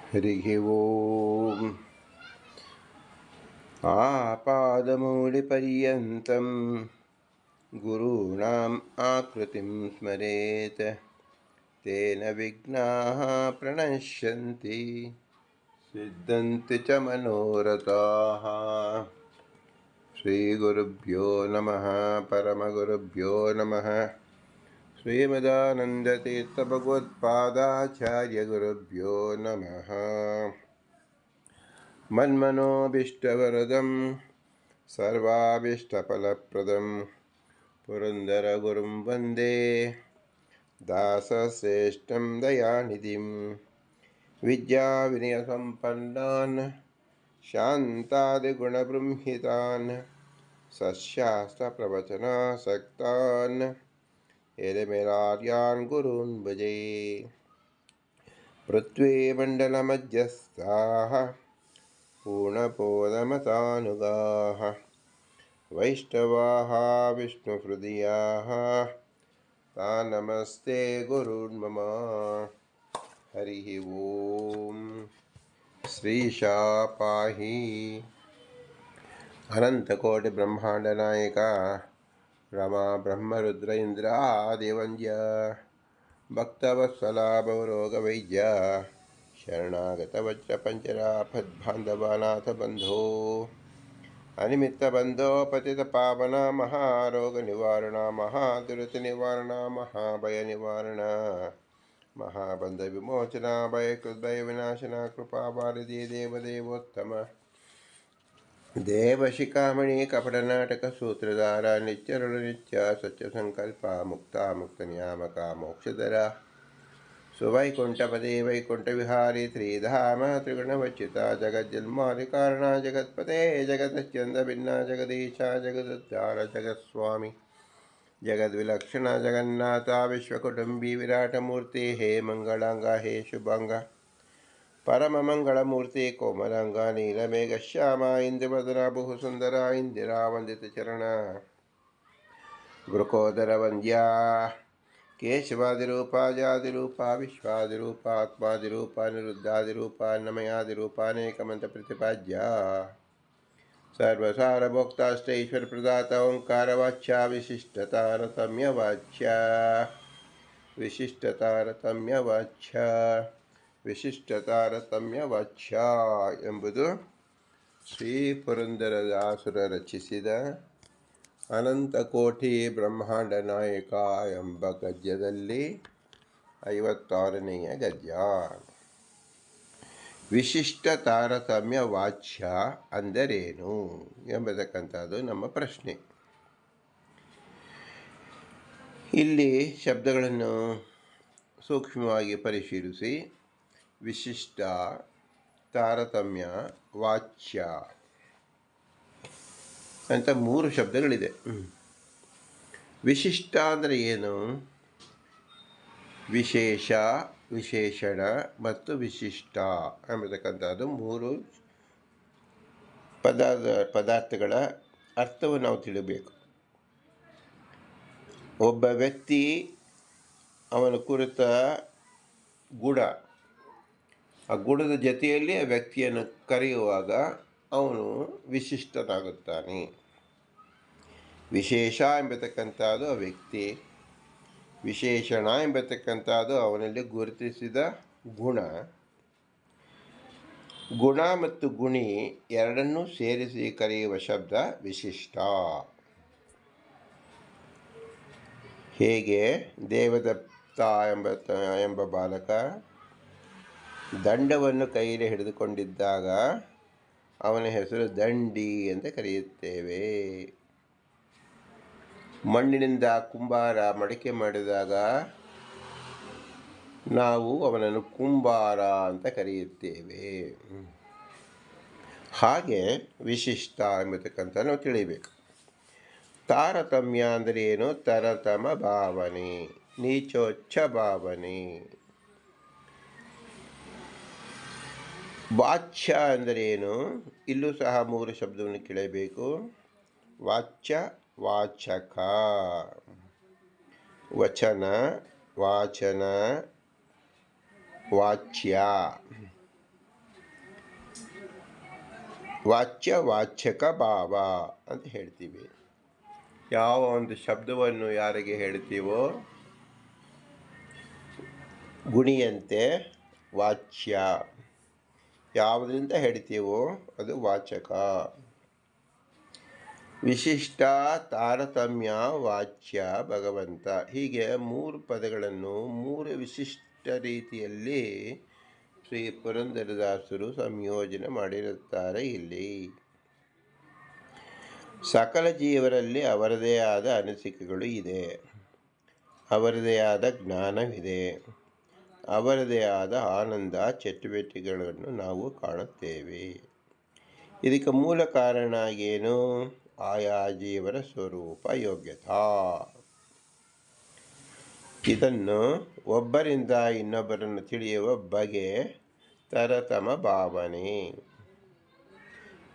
हरिः ओम् आपादमौलिपर्यन्तं गुरूणाम् आकृतिं स्मरेत् तेन विघ्नाः प्रणश्यन्ति सिद्धन्ति च मनोरथाः। श्रीगुरुभ्यो नमः। परमगुरुभ्यो नमः। श्रीमदानन्दतीर्थभगवत्पादाचार्यगुरुभ्यो नमः। मन्मनोभीष्टवरदं सर्वाभीष्टफलप्रदं पुरन्दरगुरुं वन्दे दासश्रेष्ठं दयानिधिं विद्याविनयसम्पन्नान् शान्तादिगुणबृंहितान् सशास्त्रप्रवचनासक्तान् यतिमेलार्यान् गुरून् भजे। पृथ्वीमण्डलमध्यस्थाः पूर्णबोधमतानुगाः वैष्णवाः विष्णुहृदयाः तान् नमस्ते गुरून्मम। हरिः ओम्। श्रीशापाहि अनन्तकोटिब्रह्माण्डनायक रमा ब्रह्मरुद्र इन्द्रादिवन्द्य भक्तवत्सला भवरोगवैद्य शरणागतवज्रपञ्जराफद्बान्धवानाथ बन्धो अनिमित्तबन्धो पतितपावना महारोगनिवारणा महादुरितनिवारणा महाभयनिवारणा महाबन्धविमोचना भयकृद्भयविनाशना कृपावारिधि देवदेवोत्तम देवशिखामणि कपटनाटकसूत्रधारा नित्यरुणनित्या सत्यसङ्कल्पा मुक्ता मुक्तनियामका मोक्षधरा सुवैकुण्ठपदे वैकुण्ठविहारी श्रीधाम त्रिगुणवच्युता जगज्जन्मादिकारणा जगत्पते जगदच्युतभिन्ना जगदीशा जगदुद्धार जगत्स्वामी जगद्विलक्षण जगन्नाथा विश्वकुटुम्बी विराटमूर्ति हे मंगलांगा हे शुभांगा परममंगलमूर्ति कोमलांगा नीलमेघश्यामा इंद्रवदना बहुसुंदरा इंदिरा वंदितचरणा गुरुकोदर वंद्या केशवादिरूपा जादिरूपा विश्वादिरूपा आत्मादिरूपा निरुद्धादिरूपा अन्नमयादिरूपानेकमन्तप्रतिपाद्या सर्वसारभोक्ताष्टैश्वर्यप्रदाता ओङ्कारवाच्या ವಿಶಿಷ್ಟತಾರತಮ್ಯವಾಚ್ಯ ಎಂಬುದು ಶ್ರೀ ಪುರಂದರದಾಸರು ರಚಿಸಿದ ಅನಂತಕೋಟಿ ಬ್ರಹ್ಮಾಂಡ ನಾಯಕ ಎಂಬ ಗದ್ಯದಲ್ಲಿ 56ನೆಯ ಗದ್ಯ. ವಿಶಿಷ್ಟ ತಾರತಮ್ಯ ವಾಚ್ಯ ಅಂದರೇನು ಎಂಬತಕ್ಕಂಥದ್ದು ನಮ್ಮ ಪ್ರಶ್ನೆ. ಇಲ್ಲಿ ಶಬ್ದಗಳನ್ನು ಸೂಕ್ಷ್ಮವಾಗಿ ಪರಿಶೀಲಿಸಿ ವಿಶಿಷ್ಟ, ತಾರತಮ್ಯ, ವಾಚ್ಯ ಅಂತ 3 ಶಬ್ದಗಳಿದೆ. ವಿಶಿಷ್ಟ ಅಂದರೆ ಏನು? ವಿಶೇಷ, ವಿಶೇಷಣ ಮತ್ತು ವಿಶಿಷ್ಟ ಎಂಬತಕ್ಕಂಥದ್ದು 3 ಪದಾರ್ಥಗಳ ಅರ್ಥವನ್ನು ನಾವು ತಿಳಿಬೇಕು. ಒಬ್ಬ ವ್ಯಕ್ತಿ, ಅವನ ಕುರಿತ ಗುಣ, ಆ ಗುಣದ ಜೊತೆಯಲ್ಲಿ ಆ ವ್ಯಕ್ತಿಯನ್ನು ಕರೆಯುವಾಗ ಅವನು ವಿಶಿಷ್ಟನಾಗುತ್ತಾನೆ. ವಿಶೇಷ ಎಂಬತಕ್ಕಂಥದ್ದು ಆ ವ್ಯಕ್ತಿ, ವಿಶೇಷಣ ಎಂಬತಕ್ಕಂಥದ್ದು ಅವನಲ್ಲಿ ಗುರುತಿಸಿದ ಗುಣ. ಗುಣ ಮತ್ತು ಗುಣಿ ಎರಡನ್ನೂ ಸೇರಿಸಿ ಕರೆಯುವ ಶಬ್ದ ವಿಶಿಷ್ಟ. ಹೇಗೆ ದೇವದತ್ತ ಎಂಬ ಬಾಲಕ ದಂಡವನ್ನು ಕೈಯಲ್ಲಿ ಹಿಡಿದುಕೊಂಡಿದ್ದಾಗ ಅವನ ಹೆಸರು ದಂಡಿ ಅಂತ ಕರೆಯುತ್ತೇವೆ. ಮಣ್ಣಿನಿಂದ ಕುಂಬಾರ ಮಡಿಕೆ ಮಾಡಿದಾಗ ನಾವು ಅವನನ್ನು ಕುಂಬಾರ ಅಂತ ಕರೆಯುತ್ತೇವೆ. ಹಾಗೆ ವಿಶಿಷ್ಟ ಎಂಬತಕ್ಕಂಥ ನಾವು ತಿಳಿಬೇಕು. ತಾರತಮ್ಯ ಅಂದರೆ ಏನು? ತರತಮ ಭಾವನೆ, ನೀಚೋಚ್ಛ ಭಾವನೆ. ವಾಚ್ಯ ಅಂದರೆ ಏನು? ಇಲ್ಲೂ ಸಹ 3 ಶಬ್ದವನ್ನು ಕೇಳಬೇಕು. ವಾಚ್ಯ, ವಾಚಕ, ವಚನ, ವಾಚನ, ವಾಚ್ಯ. ವಾಚ್ಯ ವಾಚಕ ಭಾವ ಅಂತ ಹೇಳ್ತೀವಿ. ಯಾವ ಒಂದು ಶಬ್ದವನ್ನು ಯಾರಿಗೆ ಹೇಳ್ತೀವೋ ಗುಣಿಯಂತೆ ವಾಚ್ಯ, ಯಾವುದರಿಂದ ಹೇಳ್ತೀವೋ ಅದು ವಾಚಕ. ವಿಶಿಷ್ಟ, ತಾರತಮ್ಯ, ವಾಚ್ಯ, ಭಗವಂತ, ಹೀಗೆ 3 ಪದಗಳನ್ನು 3 ವಿಶಿಷ್ಟ ರೀತಿಯಲ್ಲಿ ಶ್ರೀ ಪುರಂದರದಾಸರು ಸಂಯೋಜನೆ ಮಾಡಿರುತ್ತಾರೆ. ಇಲ್ಲಿ ಸಕಲ ಜೀವರಲ್ಲಿ ಅವರದೇ ಆದ ಅನಿಸಿಕೆಗಳು ಇದೆ, ಅವರದೇ ಆದ ಜ್ಞಾನವಿದೆ, ಅವರದೇ ಆದ ಆನಂದ ಚಟುವಟಿಕೆಗಳನ್ನು ನಾವು ಕಾಣುತ್ತೇವೆ. ಇದಕ್ಕೆ ಮೂಲ ಕಾರಣ ಏನು? ಆಯಾ ಜೀವನ ಸ್ವರೂಪ ಯೋಗ್ಯತಾ. ಇದನ್ನು ಒಬ್ಬರಿಂದ ಇನ್ನೊಬ್ಬರನ್ನು ತಿಳಿಯುವ ಬಗೆ ತರತಮ ಭಾವನೆ,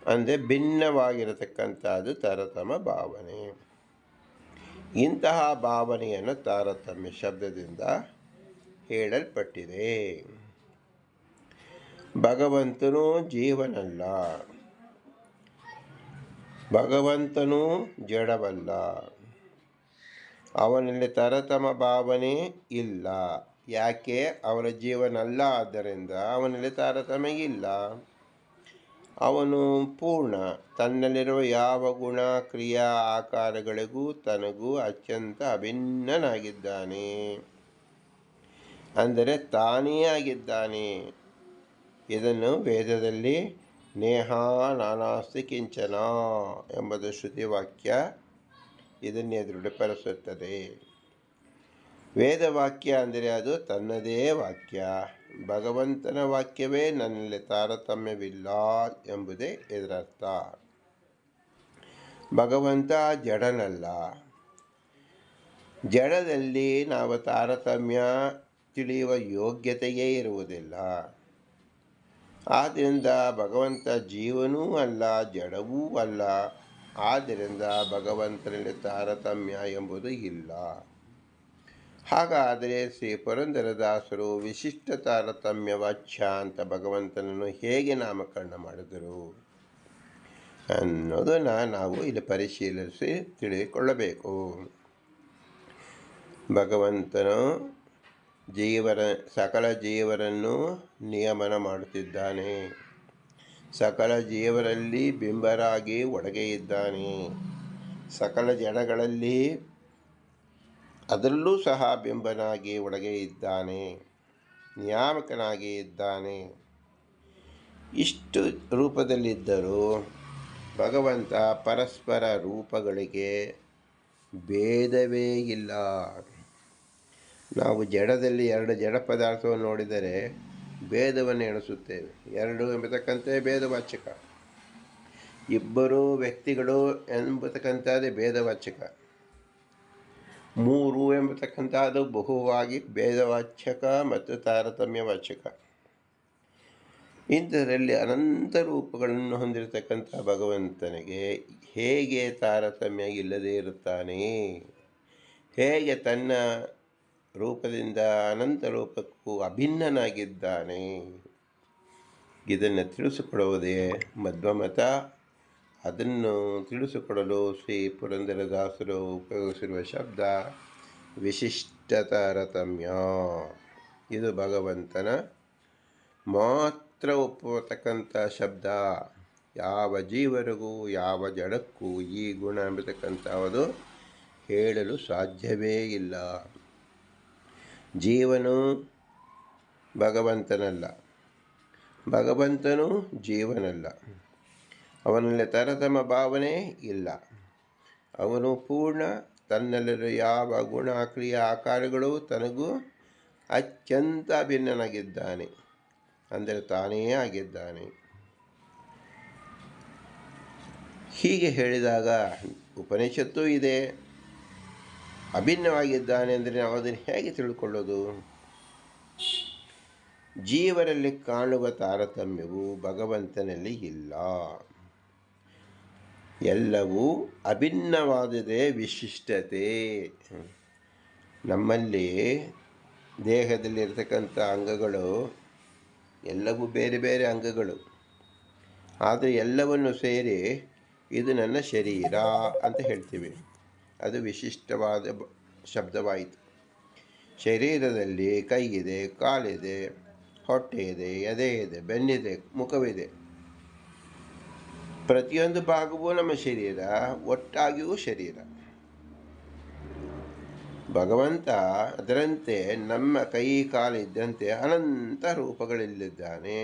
ಅಂದರೆ ಭಿನ್ನವಾಗಿರತಕ್ಕಂಥದ್ದು ತರತಮ ಭಾವನೆ. ಇಂತಹ ಭಾವನೆಯನ್ನು ತಾರತಮ್ಯ ಶಬ್ದದಿಂದ ಹೇಳಲ್ಪಟ್ಟಿದೆ. ಭಗವಂತನೂ ಜೀವನಲ್ಲ, ಭಗವಂತನೂ ಜಡವಲ್ಲ, ಅವನಲ್ಲಿ ತರತಮ ಭಾವನೆ ಇಲ್ಲ. ಯಾಕೆ? ಅವನ ಜೀವನಲ್ಲ, ಆದ್ದರಿಂದ ಅವನಲ್ಲಿ ತಾರತಮ್ಯ ಇಲ್ಲ. ಅವನು ಪೂರ್ಣ, ತನ್ನಲ್ಲಿರುವ ಯಾವ ಗುಣ ಕ್ರಿಯಾ ಆಕಾರಗಳಿಗೂ ತನಗೂ ಅತ್ಯಂತ ಅಭಿನ್ನನಾಗಿದ್ದಾನೆ, ಅಂದರೆ ತಾನೇ ಆಗಿದ್ದಾನೆ. ಇದನ್ನು ವೇದದಲ್ಲಿ ನೇಹ ನಾನಾಸ್ತಿ ಕಿಂಚನ ಎಂಬುದು ಶ್ರುತಿವಾಕ್ಯ ಇದನ್ನೇ ದೃಢಪಡಿಸುತ್ತದೆ. ವೇದವಾಕ್ಯ ಅಂದರೆ ಅದು ತನ್ನದೇ ವಾಕ್ಯ. ಭಗವಂತನ ವಾಕ್ಯವೇ ನನ್ನಲ್ಲಿ ತಾರತಮ್ಯವಿಲ್ಲ ಎಂಬುದೇ ಇದರರ್ಥ. ಭಗವಂತ ಜಡನಲ್ಲ, ಜಡದಲ್ಲಿ ನಾವು ತಾರತಮ್ಯ ತಿಳಿಯುವ ಯೋಗ್ಯತೆಯೇ ಇರುವುದಿಲ್ಲ. ಆದ್ದರಿಂದ ಭಗವಂತ ಜೀವನೂ ಅಲ್ಲ, ಜಡವೂ ಅಲ್ಲ. ಆದ್ದರಿಂದ ಭಗವಂತನಲ್ಲಿ ತಾರತಮ್ಯ ಎಂಬುದು ಇಲ್ಲ. ಹಾಗಾದರೆ ಶ್ರೀ ಪುರಂದರದಾಸರು ವಿಶಿಷ್ಟ ತಾರತಮ್ಯ ವಾಚ್ಯ ಅಂತ ಭಗವಂತನನ್ನು ಹೇಗೆ ನಾಮಕರಣ ಮಾಡಿದರು ಅನ್ನೋದನ್ನು ನಾವು ಇಲ್ಲಿ ಪರಿಶೀಲಿಸಿ ತಿಳಿದುಕೊಳ್ಳಬೇಕು. ಭಗವಂತನು ಸಕಲ ಜೀವರನ್ನು ನಿಯಮನ ಮಾಡುತ್ತಿದ್ದಾನೆ. ಸಕಲ ಜೀವರಲ್ಲಿ ಬಿಂಬರಾಗಿ ಒಳಗೆ ಇದ್ದಾನೆ. ಸಕಲ ಜಡಗಳಲ್ಲಿ ಅದರಲ್ಲೂ ಸಹ ಬಿಂಬನಾಗಿ ಒಳಗೆ ಇದ್ದಾನೆ, ನಿಯಾಮಕನಾಗಿ ಇದ್ದಾನೆ. ಇಷ್ಟು ರೂಪದಲ್ಲಿದ್ದರೂ ಭಗವಂತ ಪರಸ್ಪರ ರೂಪಗಳಿಗೆ ಭೇದವೇ ಇಲ್ಲ. ನಾವು ಜಡದಲ್ಲಿ 2 ಜಡ ಪದಾರ್ಥವನ್ನು ನೋಡಿದರೆ ಭೇದವನ್ನು ಎಣಿಸುತ್ತೇವೆ. 2 ಎಂಬತಕ್ಕಂಥ ಭೇದವಾಚಕ, ಇಬ್ಬರು ವ್ಯಕ್ತಿಗಳು ಎಂಬತಕ್ಕಂಥದ್ದೇ ಭೇದವಾಚಕ, 3 ಎಂಬತಕ್ಕಂಥದ್ದು ಬಹುವಾಗಿ ಭೇದವಾಚಕ ಮತ್ತು ತಾರತಮ್ಯವಾಚಕ. ಇಂಥದ್ರಲ್ಲಿ ಅನಂತ ರೂಪಗಳನ್ನು ಹೊಂದಿರತಕ್ಕಂಥ ಭಗವಂತನಿಗೆ ಹೇಗೆ ತಾರತಮ್ಯ ಇಲ್ಲದೇ ಇರುತ್ತಾನೆ? ಹೇಗೆ ತನ್ನ ರೂಪದಿಂದ ಅನಂತ ರೂಪಕ್ಕೂ ಅಭಿನ್ನನಾಗಿದ್ದಾನೆ? ಇದನ್ನು ತಿಳಿಸಿಕೊಡುವುದೇ ಮಧ್ವಮತ. ಅದನ್ನು ತಿಳಿಸಿಕೊಡಲು ಶ್ರೀ ಪುರಂದರದಾಸರು ಉಪಯೋಗಿಸಿರುವ ಶಬ್ದ ವಿಶಿಷ್ಟ ತಾರತಮ್ಯ. ಇದು ಭಗವಂತನ ಮಾತ್ರ ಒಪ್ಪತಕ್ಕಂಥ ಶಬ್ದ. ಯಾವ ಜೀವರಿಗೂ ಯಾವ ಜಡಕ್ಕೂ ಈ ಗುಣ ಎಂಬತಕ್ಕಂಥದ್ದು ಹೇಳಲು ಸಾಧ್ಯವೇ ಇಲ್ಲ. ಜೀವನು ಭಗವಂತನಲ್ಲ, ಭಗವಂತನು ಜೀವನಲ್ಲ. ಅವನಲ್ಲಿ ತರತಮ ಭಾವನೆ ಇಲ್ಲ. ಅವನು ಪೂರ್ಣ, ತನ್ನಲ್ಲಿರುವ ಯಾವ ಗುಣ ಕ್ರಿಯಾ ಆಕಾರಗಳು ತನಗೂ ಅತ್ಯಂತ ಭಿನ್ನನಾಗಿದ್ದಾನೆ, ಅಂದರೆ ತಾನೇ ಆಗಿದ್ದಾನೆ. ಹೀಗೆ ಹೇಳಿದಾಗ ಉಪನಿಷತ್ತು ಇದೆ, ಅಭಿನ್ನವಾಗಿದ್ದಾನೆ ಅಂದರೆ ನಾವು ಅದನ್ನು ಹೇಗೆ ತಿಳ್ಕೊಳ್ಳೋದು? ಜೀವರಲ್ಲಿ ಕಾಣುವ ತಾರತಮ್ಯವು ಭಗವಂತನಲ್ಲಿ ಇಲ್ಲ. ಎಲ್ಲವೂ ಅಭಿನ್ನವಾದುದೇ ವಿಶಿಷ್ಟತೆ. ನಮ್ಮಲ್ಲಿ ದೇಹದಲ್ಲಿರ್ತಕ್ಕಂಥ ಅಂಗಗಳು ಎಲ್ಲವೂ ಬೇರೆ ಬೇರೆ ಅಂಗಗಳು. ಆದರೆ ಎಲ್ಲವನ್ನು ಸೇರಿ ಇದು ನನ್ನ ಶರೀರ ಅಂತ ಹೇಳ್ತೀವಿ. ಅದು ವಿಶಿಷ್ಟವಾದ ಶಬ್ದವಾಯಿತು. ಶರೀರದಲ್ಲಿ ಕೈ ಇದೆ, ಕಾಲಿದೆ, ಹೊಟ್ಟೆ ಇದೆ, ಎದೆ ಇದೆ, ಬೆನ್ನಿದೆ, ಮುಖವಿದೆ. ಪ್ರತಿಯೊಂದು ಭಾಗವೂ ನಮ್ಮ ಶರೀರ, ಒಟ್ಟಾಗಿಯೂ ಶರೀರ. ಭಗವಂತ ಅದರಂತೆ ನಮ್ಮ ಕೈ ಕಾಲಿದ್ದಂತೆ ಅನಂತ ರೂಪಗಳಲ್ಲಿದ್ದಾನೆ.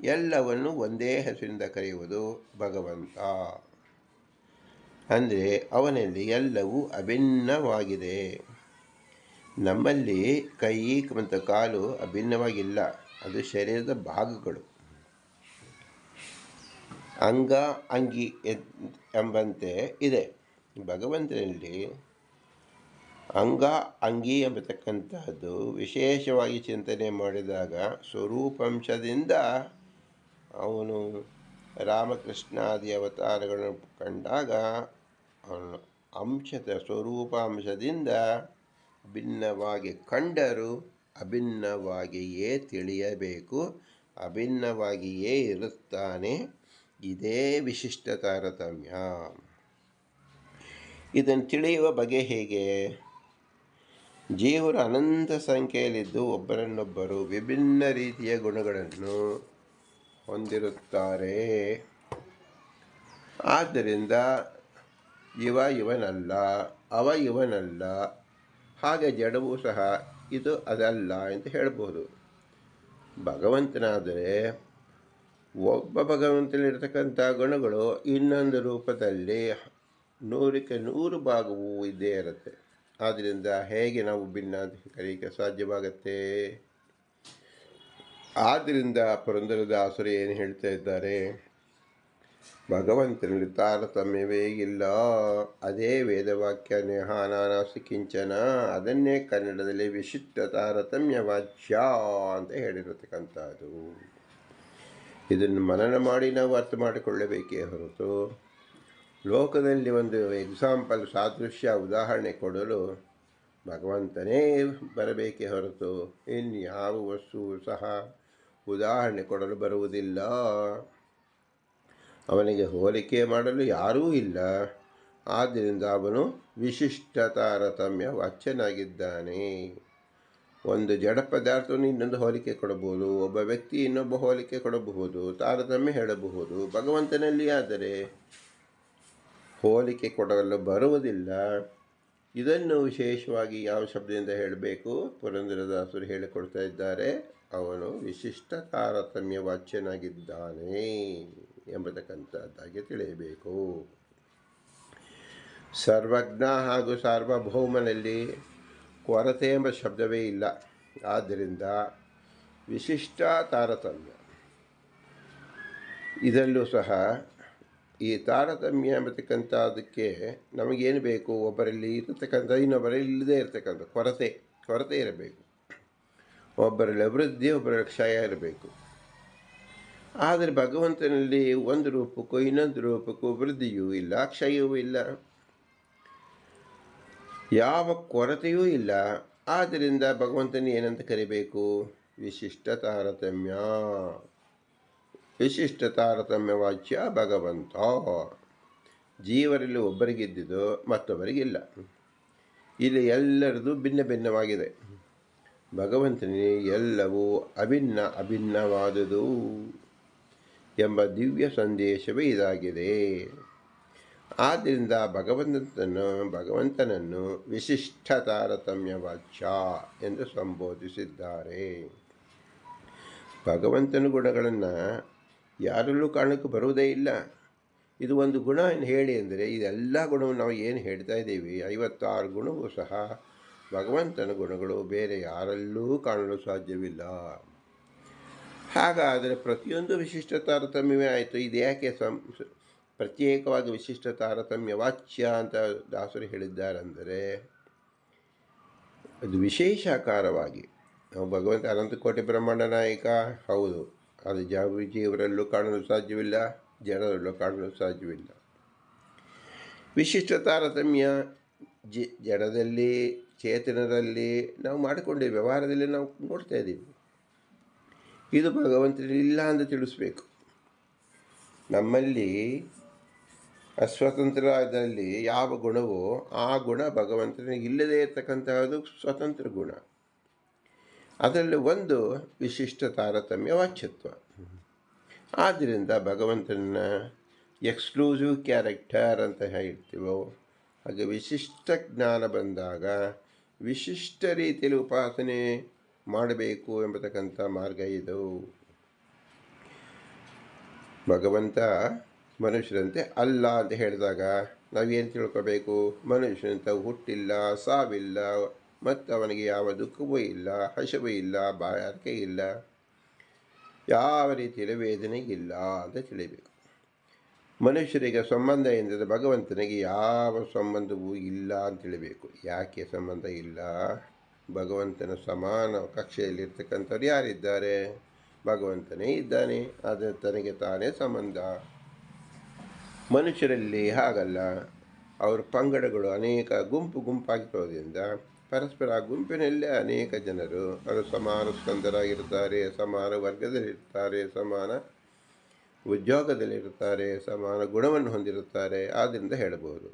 ಎಲ್ಲವನ್ನು ಒಂದೇ ಹೆಸರಿಂದ ಕರೆಯುವುದು ಭಗವಂತ. ಅಂದರೆ ಅವನಲ್ಲಿ ಎಲ್ಲವೂ ಅಭಿನ್ನವಾಗಿದೆ. ನಮ್ಮಲ್ಲಿ ಕೈ ಮತ್ತು ಕಾಲು ಅಭಿನ್ನವಾಗಿಲ್ಲ, ಅದು ಶರೀರದ ಭಾಗಗಳು. ಅಂಗ ಅಂಗಿ ಎಂಬಂತೆ ಇದೆ. ಭಗವಂತನಲ್ಲಿ ಅಂಗ ಅಂಗಿ ಎಂಬತಕ್ಕಂತಹದ್ದು ವಿಶೇಷವಾಗಿ ಚಿಂತನೆ ಮಾಡಿದಾಗ ಸ್ವರೂಪಾಂಶದಿಂದ ಅವನು ರಾಮಕೃಷ್ಣಾದಿ ಅವತಾರಗಳನ್ನು ಕಂಡಾಗ ಅವನು ಅಂಶದ ಸ್ವರೂಪಾಂಶದಿಂದ ಭಿನ್ನವಾಗಿ ಕಂಡರೂ ಅಭಿನ್ನವಾಗಿಯೇ ತಿಳಿಯಬೇಕು, ಅಭಿನ್ನವಾಗಿಯೇ ಇರುತ್ತಾನೆ. ಇದೇ ವಿಶಿಷ್ಟ ತಾರತಮ್ಯ. ಇದನ್ನು ತಿಳಿಯುವ ಬಗೆ ಹೇಗೆ? ಜೀವರು ಅನಂತ ಸಂಖ್ಯೆಯಲ್ಲಿದ್ದು ಒಬ್ಬರನ್ನೊಬ್ಬರು ವಿಭಿನ್ನ ರೀತಿಯ ಗುಣಗಳನ್ನು ಹೊಂದಿರುತ್ತಾರೆ. ಆದ್ದರಿಂದ ಇವನಲ್ಲ, ಇವನಲ್ಲ, ಹಾಗೆ ಜಡವೂ ಸಹ ಇದು ಅದಲ್ಲ ಅಂತ ಹೇಳ್ಬೋದು. ಭಗವಂತನಾದರೆ ಒಬ್ಬ ಭಗವಂತನಿರ್ತಕ್ಕಂಥ ಗುಣಗಳು ಇನ್ನೊಂದು ರೂಪದಲ್ಲಿ 100ಕ್ಕೆ 100 ಭಾಗವೂ ಇದ್ದೇ ಇರುತ್ತೆ. ಆದ್ದರಿಂದ ಹೇಗೆ ನಾವು ಭಿನ್ನ ಅಂತ ಕರೆಯಲಿಕ್ಕೆ ಸಾಧ್ಯವಾಗತ್ತೆ? ಆದ್ದರಿಂದ ಪುರಂದರದಾಸರು ಏನು ಹೇಳ್ತಾ ಇದ್ದಾರೆ? ಭಗವಂತನಲ್ಲಿ ತಾರತಮ್ಯವೇ ಇಲ್ಲ. ಅದೇ ವೇದವಾಕ್ಯ ನೇಹಾನಾನಾಸ್ತಿ ಕಿಂಚನ. ಅದನ್ನೇ ಕನ್ನಡದಲ್ಲಿ ವಿಶಿಷ್ಟ ತಾರತಮ್ಯ ವಾಚ್ಯ ಅಂತ ಹೇಳಿರತಕ್ಕಂಥದ್ದು. ಇದನ್ನು ಮನನ ಮಾಡಿ ನಾವು ಅರ್ಥ ಮಾಡಿಕೊಳ್ಳಬೇಕೇ ಹೊರತು ಲೋಕದಲ್ಲಿ ಒಂದು ಎಕ್ಸಾಂಪಲ್, ಸಾದೃಶ್ಯ, ಉದಾಹರಣೆ ಕೊಡಲು ಭಗವಂತನೇ ಬರಬೇಕೇ ಹೊರತು ಇನ್ಯಾವ ವಸ್ತುವು ಸಹ ಉದಾಹರಣೆ ಕೊಡಲು ಬರುವುದಿಲ್ಲ. ಅವನಿಗೆ ಹೋಲಿಕೆ ಮಾಡಲು ಯಾರೂ ಇಲ್ಲ. ಆದ್ದರಿಂದ ಅವನು ವಿಶಿಷ್ಟ ತಾರತಮ್ಯ ವಾಚ್ಯನಾಗಿದ್ದಾನೆ. ಒಂದು ಜಡ ಪದಾರ್ಥವನ್ನು ಇನ್ನೊಂದು ಹೋಲಿಕೆ ಕೊಡಬಹುದು, ಒಬ್ಬ ವ್ಯಕ್ತಿ ಇನ್ನೊಬ್ಬ ಹೋಲಿಕೆ ಕೊಡಬಹುದು, ತಾರತಮ್ಯ ಹೇಳಬಹುದು. ಭಗವಂತನಲ್ಲಿ ಆದರೆ ಹೋಲಿಕೆ ಕೊಡಲು ಬರುವುದಿಲ್ಲ. ಇದನ್ನು ವಿಶೇಷವಾಗಿ ಯಾವ ಶಬ್ದದಿಂದ ಹೇಳಬೇಕು? ಪುರಂದರದಾಸರು ಹೇಳಿಕೊಡ್ತಾ ಇದ್ದಾರೆ. ಅವನು ವಿಶಿಷ್ಟ ತಾರತಮ್ಯ ವಾಚ್ಯನಾಗಿದ್ದಾನೆ ಎಂಬತಕ್ಕಂಥದ್ದಾಗಿ ತಿಳಿಯಬೇಕು. ಸರ್ವಜ್ಞ ಹಾಗೂ ಸಾರ್ವಭೌಮನಲ್ಲಿ ಕೊರತೆ ಎಂಬ ಶಬ್ದವೇ ಇಲ್ಲ. ಆದ್ದರಿಂದ ವಿಶಿಷ್ಟ ತಾರತಮ್ಯ. ಇದರಲ್ಲೂ ಸಹ ಈ ತಾರತಮ್ಯ ಎಂಬತಕ್ಕಂಥದ್ದಕ್ಕೆ ನಮಗೇನು ಬೇಕು? ಒಬ್ಬರಲ್ಲಿ ಇರತಕ್ಕಂಥ ಇನ್ನೊಬ್ಬರಲ್ಲಿ ಇಲ್ಲದೇ ಇರತಕ್ಕಂಥ ಕೊರತೆ ಇರಬೇಕು. ಒಬ್ಬರಲ್ಲಿ ಅಭಿವೃದ್ಧಿ, ಒಬ್ಬರಲ್ಲಿ ಕ್ಷಯ ಇರಬೇಕು. ಆದರೆ ಭಗವಂತನಲ್ಲಿ ಒಂದು ರೂಪಕ್ಕೂ ಇನ್ನೊಂದು ರೂಪಕ್ಕೂ ವೃದ್ಧಿಯೂ ಇಲ್ಲ, ಕ್ಷಯವೂ ಇಲ್ಲ, ಯಾವ ಕೊರತೆಯೂ ಇಲ್ಲ. ಆದ್ದರಿಂದ ಭಗವಂತನ ಏನಂತ ಕರಿಬೇಕು? ವಿಶಿಷ್ಟ ತಾರತಮ್ಯ. ವಿಶಿಷ್ಟ ತಾರತಮ್ಯ ವಾಚ್ಯ ಭಗವಂತ. ಜೀವರಲ್ಲಿ ಒಬ್ಬರಿಗಿದ್ದುದು ಮತ್ತೊಬ್ಬರಿಗಿಲ್ಲ. ಇಲ್ಲಿ ಎಲ್ಲರದು ಭಿನ್ನ ಭಿನ್ನವಾಗಿದೆ. ಭಗವಂತನಿಗೆ ಎಲ್ಲವೂ ಅಭಿನ್ನವಾದುದು ಎಂಬ ದಿವ್ಯ ಸಂದೇಶವೇ ಇದಾಗಿದೆ. ಆದ್ದರಿಂದ ಭಗವಂತನನ್ನು ವಿಶಿಷ್ಟ ತಾರತಮ್ಯ ವಾಚ್ಯ ಎಂದು ಸಂಬೋಧಿಸಿದ್ದಾರೆ. ಭಗವಂತನ ಗುಣಗಳನ್ನು ಯಾರಲ್ಲೂ ಕಾರಣಕ್ಕೂ ಬರುವುದೇ ಇಲ್ಲ. ಇದು ಒಂದು ಗುಣ ಹೇಳಿ ಅಂದರೆ ಇದೆಲ್ಲ ಗುಣವನ್ನು ನಾವು ಏನು ಹೇಳ್ತಾ ಇದ್ದೀವಿ, 56 ಗುಣವೂ ಸಹ ಭಗವಂತನ ಗುಣಗಳು. ಬೇರೆ ಯಾರಲ್ಲೂ ಕಾಣಲು ಸಾಧ್ಯವಿಲ್ಲ. ಹಾಗಾದರೆ ಪ್ರತಿಯೊಂದು ವಿಶಿಷ್ಟ ತಾರತಮ್ಯವೇ ಆಯಿತು. ಇದು ಯಾಕೆ ಪ್ರತ್ಯೇಕವಾಗಿ ವಿಶಿಷ್ಟ ತಾರತಮ್ಯ ವಾಚ್ಯ ಅಂತ ದಾಸರು ಹೇಳಿದ್ದಾರೆಂದರೆ, ಅದು ವಿಶೇಷಾಕಾರವಾಗಿ ನಾವು ಭಗವಂತ ಅನಂತಕೋಟಿ ಬ್ರಹ್ಮಾಂಡ ನಾಯಕ ಹೌದು, ಅದು ಜೀವರಲ್ಲೂ ಕಾಣಲು ಸಾಧ್ಯವಿಲ್ಲ, ಜಡರಲ್ಲೂ ಕಾಣಲು ಸಾಧ್ಯವಿಲ್ಲ. ವಿಶಿಷ್ಟ ತಾರತಮ್ಯ ಜಡದಲ್ಲಿ, ಚೇತನರಲ್ಲಿ ನಾವು ಮಾಡಿಕೊಂಡೇ ವ್ಯವಹಾರದಲ್ಲಿ ನಾವು ನೋಡ್ತಾ ಇದ್ದೀವಿ. ಇದು ಭಗವಂತನಿಲ್ಲ ಅಂತ ತಿಳಿಸ್ಬೇಕು. ನಮ್ಮಲ್ಲಿ ಅಸ್ವತಂತ್ರದಲ್ಲಿ ಯಾವ ಗುಣವೋ ಆ ಗುಣ ಭಗವಂತನಿಗೆ ಇಲ್ಲದೇ ಇರತಕ್ಕಂತಹದ್ದು ಸ್ವತಂತ್ರ ಗುಣ. ಅದರಲ್ಲಿ ಒಂದು ವಿಶಿಷ್ಟ ತಾರತಮ್ಯ ವಾಚ್ಯತ್ವ. ಆದ್ದರಿಂದ ಭಗವಂತನ ಎಕ್ಸ್ಕ್ಲೂಸಿವ್ ಕ್ಯಾರೆಕ್ಟರ್ ಅಂತ ಹೇಳ್ತೀವೋ ಹಾಗೆ ವಿಶಿಷ್ಟ ಜ್ಞಾನ ಬಂದಾಗ ವಿಶಿಷ್ಟ ರೀತಿಯಲ್ಲಿ ಉಪಾಸನೆ ಮಾಡಬೇಕು ಎಂಬತಕ್ಕಂಥ ಮಾರ್ಗ ಇದು. ಭಗವಂತ ಮನುಷ್ಯರಂತೆ ಅಲ್ಲ ಅಂತ ಹೇಳಿದಾಗ ನಾವೇನು ತಿಳ್ಕೋಬೇಕು? ಮನುಷ್ಯನಂತ ಹುಟ್ಟಿಲ್ಲ, ಸಾವಿಲ್ಲ, ಮತ್ತು ಅವನಿಗೆ ಯಾವ ದುಃಖವೂ ಇಲ್ಲ, ಹಸಿವು ಇಲ್ಲ, ಬಾಯಾರಿಕೆ ಇಲ್ಲ, ಯಾವ ರೀತಿಯಲ್ಲಿ ವೇದನೆ ಇಲ್ಲ ಅಂತ ತಿಳಿಬೇಕು. ಮನುಷ್ಯರಿಗೆ ಸಂಬಂಧ ಎಂದರೆ ಭಗವಂತನಿಗೆ ಯಾವ ಸಂಬಂಧವೂ ಇಲ್ಲ ಅಂತ ತಿಳಿಬೇಕು. ಯಾಕೆ ಸಂಬಂಧ ಇಲ್ಲ? ಭಗವಂತನ ಸಮಾನ ಕಕ್ಷೆಯಲ್ಲಿರ್ತಕ್ಕಂಥವ್ರು ಯಾರಿದ್ದಾರೆ? ಭಗವಂತನೇ ಇದ್ದಾನೆ. ಆದರೆ ತನಗೆ ತಾನೇ ಸಂಬಂಧ. ಮನುಷ್ಯರಲ್ಲಿ ಹಾಗಲ್ಲ. ಅವ್ರ ಪಂಗಡಗಳು ಅನೇಕ ಗುಂಪಾಗಿರೋದ್ರಿಂದ ಪರಸ್ಪರ ಆ ಗುಂಪಿನಲ್ಲೇ ಅನೇಕ ಜನರು ಅವರು ಸಮಾನ ಸ್ಕಂದರಾಗಿರ್ತಾರೆ, ಸಮಾನ ವರ್ಗದಲ್ಲಿರ್ತಾರೆ, ಸಮಾನ ಉದ್ಯೋಗದಲ್ಲಿರುತ್ತಾರೆ, ಸಮಾನ ಗುಣವನ್ನು ಹೊಂದಿರುತ್ತಾರೆ. ಆದ್ದರಿಂದ ಹೇಳಬಹುದು.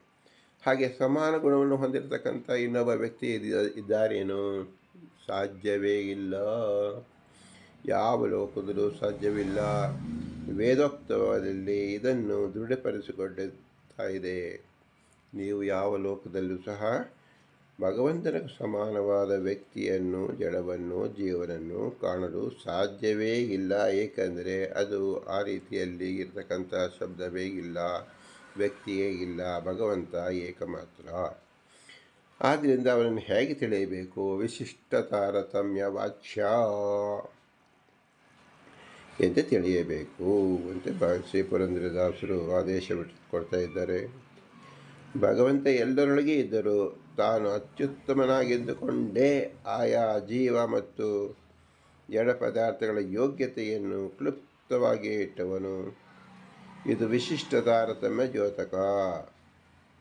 ಹಾಗೆ ಸಮಾನ ಗುಣವನ್ನು ಹೊಂದಿರತಕ್ಕಂಥ ಇನ್ನೊಬ್ಬ ವ್ಯಕ್ತಿ ಇದ್ದಾರೇನು? ಸಾಧ್ಯವೇ ಇಲ್ಲ. ಯಾವ ಲೋಕದಲ್ಲೂ ಸಾಧ್ಯವಿಲ್ಲ. ವೇದೋಕ್ತವಾದಲ್ಲಿ ಇದನ್ನು ದೃಢಪಡಿಸಿಕೊಳ್ಳುತ್ತಾ ಇದೆ. ನೀವು ಯಾವ ಲೋಕದಲ್ಲೂ ಸಹ ಭಗವಂತನ ಸಮಾನವಾದ ವ್ಯಕ್ತಿಯನ್ನು, ಜಡವನ್ನು, ಜೀವನನ್ನು ಕಾಣಲು ಸಾಧ್ಯವೇ ಇಲ್ಲ. ಏಕೆಂದರೆ ಅದು ಆ ರೀತಿಯಲ್ಲಿ ಇರತಕ್ಕಂಥ ಶಬ್ದವೇ ಇಲ್ಲ, ವ್ಯಕ್ತಿಯೇ ಇಲ್ಲ. ಭಗವಂತ ಏಕಮಾತ್ರ. ಆದ್ದರಿಂದ ಅವನನ್ನು ಹೇಗೆ ತಿಳಿಯಬೇಕು? ವಿಶಿಷ್ಟ ತಾರತಮ್ಯ ವಾಚ್ಯ ಅಂತ ತಿಳಿಯಬೇಕು ಅಂತ ಶ್ರೀ ಪುರಂದರದಾಸರು ಆದೇಶ ಕೊಡ್ತಾ ಇದ್ದಾರೆ. ಭಗವಂತ ಎಲ್ಲರೊಳಗೆ ಇದ್ದರು. ತಾನು ಅತ್ಯುತ್ತಮನಾಗಿದ್ದುಕೊಂಡೇ ಆಯಾ ಜೀವ ಮತ್ತು ಜಡ ಪದಾರ್ಥಗಳ ಯೋಗ್ಯತೆಯನ್ನು ಕ್ಲುಪ್ತವಾಗಿ ಇಟ್ಟವನು. ಇದು ವಿಶಿಷ್ಟ ತಾರತಮ್ಯ ದ್ಯೋತಕ.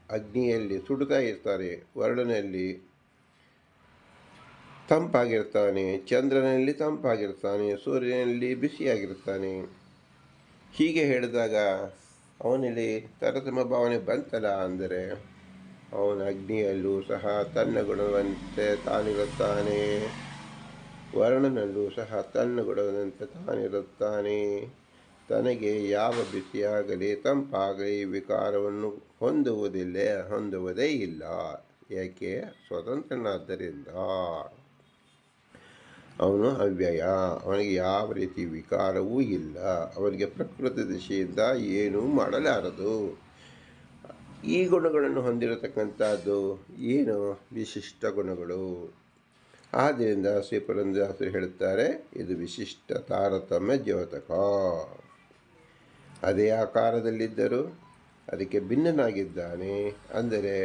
ಅಗ್ನಿಯಲ್ಲಿ ಸುಡುತ್ತಾ ಇರ್ತಾರೆ, ವರುಣನಲ್ಲಿ ತಂಪಾಗಿರ್ತಾನೆ, ಚಂದ್ರನಲ್ಲಿ ತಂಪಾಗಿರ್ತಾನೆ, ಸೂರ್ಯನಲ್ಲಿ ಬಿಸಿಯಾಗಿರ್ತಾನೆ. ಹೀಗೆ ಹೇಳಿದಾಗ ಅವನಲ್ಲಿ ತಾರತಮ್ಯ ಭಾವನೆ ಬಂತಲ್ಲ ಅಂದರೆ ಅವನ ಅಗ್ನಿಯಲ್ಲೂ ಸಹ ತನ್ನ ಗುಣವಂತೆ ತಾನಿರುತ್ತಾನೆ, ವರುಣನಲ್ಲೂ ಸಹ ತನ್ನ ಗುಣವಂತೆ ತಾನಿರುತ್ತಾನೆ. ತನಗೆ ಯಾವ ಬಿಸಿಯಾಗಲಿ ತಂಪಾಗಲಿ ವಿಕಾರವನ್ನು ಹೊಂದುವುದೇ ಇಲ್ಲ. ಏಕೆ? ಸ್ವತಂತ್ರನಾದ್ದರಿಂದ. ಅವನು ಅವ್ಯಯ. ಅವನಿಗೆ ಯಾವ ರೀತಿ ವಿಕಾರವೂ ಇಲ್ಲ. ಅವನಿಗೆ ಪ್ರಕೃತಿ ದಿಶೆಯಿಂದ ಏನೂ ಮಾಡಲಾರದು. ಈ ಗುಣಗಳನ್ನು ಹೊಂದಿರತಕ್ಕಂಥದ್ದು ಏನು? ವಿಶಿಷ್ಟ ಗುಣಗಳು. ಆದ್ದರಿಂದ ಶ್ರೀ ಪುರಂದರದಾಸರು ಹೇಳುತ್ತಾರೆ, ಇದು ವಿಶಿಷ್ಟ ತಾರತಮ್ಯ ದ್ಯೋತಕ. ಅದೇ ಆಕಾರದಲ್ಲಿದ್ದರೂ ಅದಕ್ಕೆ ಭಿನ್ನನಾಗಿದ್ದಾನೆ. ಅಂದರೆ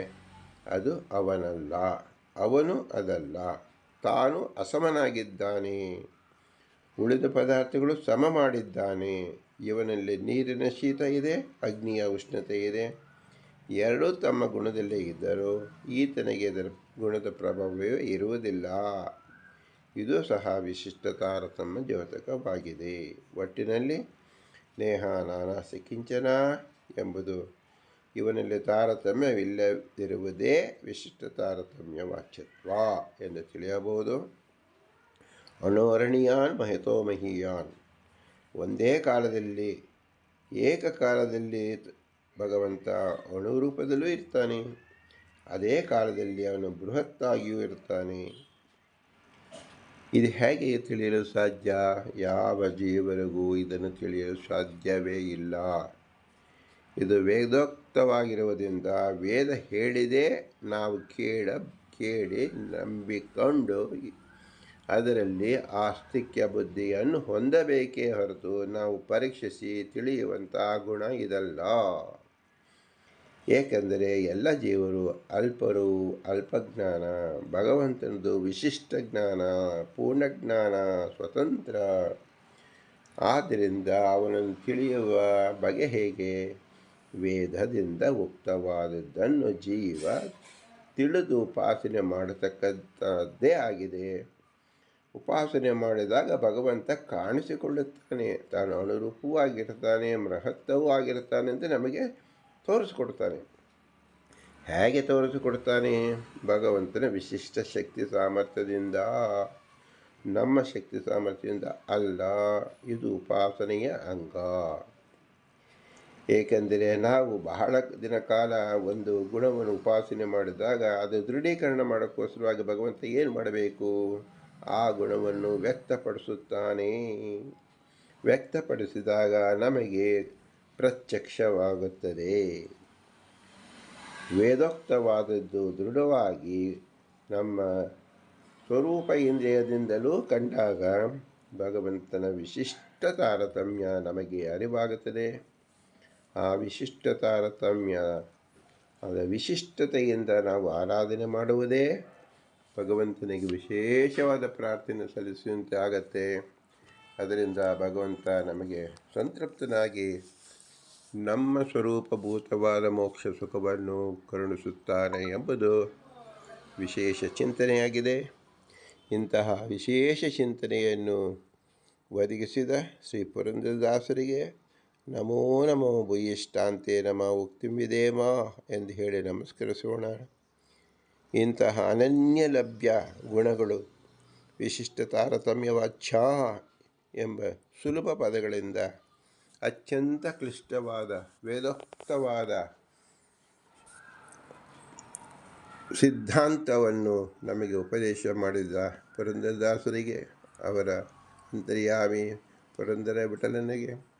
ಅದು ಅವನಲ್ಲ, ಅವನು ಅದಲ್ಲ. ತಾನು ಅಸಮನಾಗಿದ್ದಾನೆ, ಉಳಿದ ಪದಾರ್ಥಗಳು ಸಮ ಮಾಡಿದ್ದಾನೆ. ಇವನಲ್ಲಿ ನೀರಿನ ಶೀತ ಇದೆ, ಅಗ್ನಿಯ ಉಷ್ಣತೆ ಇದೆ. ಎರಡೂ ತಮ್ಮ ಗುಣದಲ್ಲೇ ಇದ್ದರೂ ಈತನಿಗೆ ಇದರ ಗುಣದ ಪ್ರಭಾವವೇ ಇರುವುದಿಲ್ಲ. ಇದು ಸಹ ವಿಶಿಷ್ಟ ತಾರತಮ್ಯ ದ್ಯೋತಕವಾಗಿದೆ. ಒಟ್ಟಿನಲ್ಲಿ ನೇಹ ನಾನಾಸ್ತಿ ಕಿಂಚನ ಎಂಬುದು ಇವನಲ್ಲಿ ತಾರತಮ್ಯವಿಲ್ಲದಿರುವುದೇ ವಿಶಿಷ್ಟ ತಾರತಮ್ಯ ವಾಚ್ಯತ್ವ ಎಂದು ತಿಳಿಯಬಹುದು. ಅಣೋರಣೀಯಾನ್ ಮಹತೋ ಮಹೀಯಾನ್. ಒಂದೇ ಕಾಲದಲ್ಲಿ ಏಕಕಾಲದಲ್ಲಿ ಭಗವಂತ ಅಣುರೂಪದಲ್ಲೂ ಇರ್ತಾನೆ, ಅದೇ ಕಾಲದಲ್ಲಿ ಅವನು ಬೃಹತ್ತಾಗಿಯೂ ಇರ್ತಾನೆ. ಇದು ಹೇಗೆ ತಿಳಿಯಲು ಸಾಧ್ಯ? ಯಾವ ಜೀವರಿಗೂ ಇದನ್ನು ತಿಳಿಯಲು ಸಾಧ್ಯವೇ ಇಲ್ಲ. ಇದು ವೇದೋಕ್ತವಾಗಿರುವುದರಿಂದ ವೇದ ಹೇಳಿದೆ ನಾವು ಕೇಳಿ ನಂಬಿಕೊಂಡು ಅದರಲ್ಲಿ ಆಸ್ತಿಕ್ಯ ಬುದ್ಧಿಯನ್ನು ಹೊಂದಬೇಕೇ ಹೊರತು ನಾವು ಪರೀಕ್ಷಿಸಿ ತಿಳಿಯುವಂಥ ಗುಣ ಇದಲ್ಲ. ಏಕೆಂದರೆ ಎಲ್ಲ ಜೀವರು ಅಲ್ಪರು, ಅಲ್ಪಜ್ಞಾನ. ಭಗವಂತನದು ವಿಶಿಷ್ಟ ಜ್ಞಾನ, ಪೂರ್ಣಜ್ಞಾನ, ಸ್ವತಂತ್ರ. ಆದ್ದರಿಂದ ಅವನನ್ನು ತಿಳಿಯುವ ಬಗೆ ಹೇಗೆ? ವೇದದಿಂದ ಉಕ್ತವಾದದ್ದನ್ನು ಜೀವ ತಿಳಿದು ಉಪಾಸನೆ ಮಾಡತಕ್ಕಂಥದ್ದೇ ಆಗಿದೆ. ಉಪಾಸನೆ ಮಾಡಿದಾಗ ಭಗವಂತ ಕಾಣಿಸಿಕೊಳ್ಳುತ್ತಾನೆ, ತಾನು ಅನುರೂಪವೂ ಆಗಿರ್ತಾನೆ, ಮಹತ್ತವೂ ಆಗಿರ್ತಾನೆ ಅಂತ ನಮಗೆ ತೋರಿಸ್ಕೊಡ್ತಾನೆ. ಹೇಗೆ ತೋರಿಸಿಕೊಡ್ತಾನೆ? ಭಗವಂತನ ವಿಶಿಷ್ಟ ಶಕ್ತಿ ಸಾಮರ್ಥ್ಯದಿಂದ, ನಮ್ಮ ಶಕ್ತಿ ಸಾಮರ್ಥ್ಯದಿಂದ ಅಲ್ಲ. ಇದು ಉಪಾಸನೆಯ ಅಂಗ. ಏಕೆಂದರೆ ನಾವು ಬಹಳ ದಿನ ಕಾಲ ಒಂದು ಗುಣವನ್ನು ಉಪಾಸನೆ ಮಾಡಿದಾಗ ಅದು ದೃಢೀಕರಣ ಮಾಡೋಕ್ಕೋಸ್ಕರವಾಗಿ ಭಗವಂತ ಏನು ಮಾಡಬೇಕು? ಆ ಗುಣವನ್ನು ವ್ಯಕ್ತಪಡಿಸುತ್ತಾನೆ. ವ್ಯಕ್ತಪಡಿಸಿದಾಗ ನಮಗೆ ಪ್ರತ್ಯಕ್ಷವಾಗುತ್ತದೆ. ವೇದೋಕ್ತವಾದದ್ದು ದೃಢವಾಗಿ ನಮ್ಮ ಸ್ವರೂಪ ಇಂದ್ರಿಯದಿಂದಲೂ ಕಂಡಾಗ ಭಗವಂತನ ವಿಶಿಷ್ಟ ತಾರತಮ್ಯ ನಮಗೆ ಅರಿವಾಗುತ್ತದೆ. ಆ ವಿಶಿಷ್ಟ ತಾರತಮ್ಯ, ಅದರ ವಿಶಿಷ್ಟತೆಯಿಂದ ನಾವು ಆರಾಧನೆ ಮಾಡುವುದೇ ಭಗವಂತನಿಗೆ ವಿಶೇಷವಾದ ಪ್ರಾರ್ಥನೆ ಸಲ್ಲಿಸುವಂತೆ ಆಗತ್ತೆ. ಅದರಿಂದ ಭಗವಂತ ನಮಗೆ ಸಂತೃಪ್ತನಾಗಿ ನಮ್ಮ ಸ್ವರೂಪಭೂತವಾದ ಮೋಕ್ಷ ಸುಖವನ್ನು ಕರುಣಿಸುತ್ತಾನೆ ಎಂಬುದು ವಿಶೇಷ ಚಿಂತನೆಯಾಗಿದೆ. ಇಂತಹ ವಿಶೇಷ ಚಿಂತನೆಯನ್ನು ಒದಗಿಸಿದ ಶ್ರೀ ಪುರಂದರದಾಸರಿಗೆ ನಮೋ ನಮೋ ಭೂಯಿಷ್ಠಾಂತೆ ನಮಃ ಉಕ್ತಿಂವಿದೇಮ ಎಂದು ಹೇಳಿ ನಮಸ್ಕರಿಸೋಣ. ಇಂತಹ ಅನನ್ಯ ಲಭ್ಯ ಗುಣಗಳು ವಿಶಿಷ್ಟ ತಾರತಮ್ಯವಾಚ್ಯ ಎಂಬ ಸುಲಭ ಪದಗಳಿಂದ ಅತ್ಯಂತ ಕ್ಲಿಷ್ಟವಾದ ವೇದೋಕ್ತವಾದ ಸಿದ್ಧಾಂತವನ್ನು ನಮಗೆ ಉಪದೇಶ ಮಾಡಿದ ಪುರಂದರದಾಸರಿಗೆ, ಅವರ ಅಂತರ್ಯಾಮಿ ಪುರಂದರ ವಿಠಲನಿಗೆ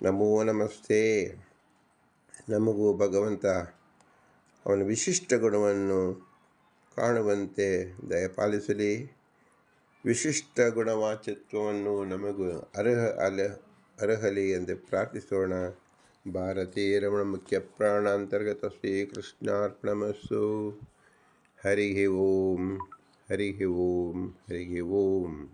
ನಮೋ ನಮಸ್ತೆ. ನಮಗೂ ಭಗವಂತ ಅವನ ವಿಶಿಷ್ಟ ಗುಣವನ್ನು ಕಾಣುವಂತೆ ದಯಪಾಲಿಸಲಿ. ವಿಶಿಷ್ಟ ಗುಣವಾಚಿತ್ವವನ್ನು ನಮಗೂ ಅರ್ಹಲಿ ಎಂದು ಪ್ರಾರ್ಥಿಸೋಣ. ಭಾರತೀ ರಮಣ ಮುಖ್ಯ ಪ್ರಾಣಾಂತರ್ಗತ ಶ್ರೀಕೃಷ್ಣಾರ್ಪಣಮಸ್ತು. ಹರಿ ಓಂ, ಹರಿ ಓಂ, ಹರಿ ಓಂ.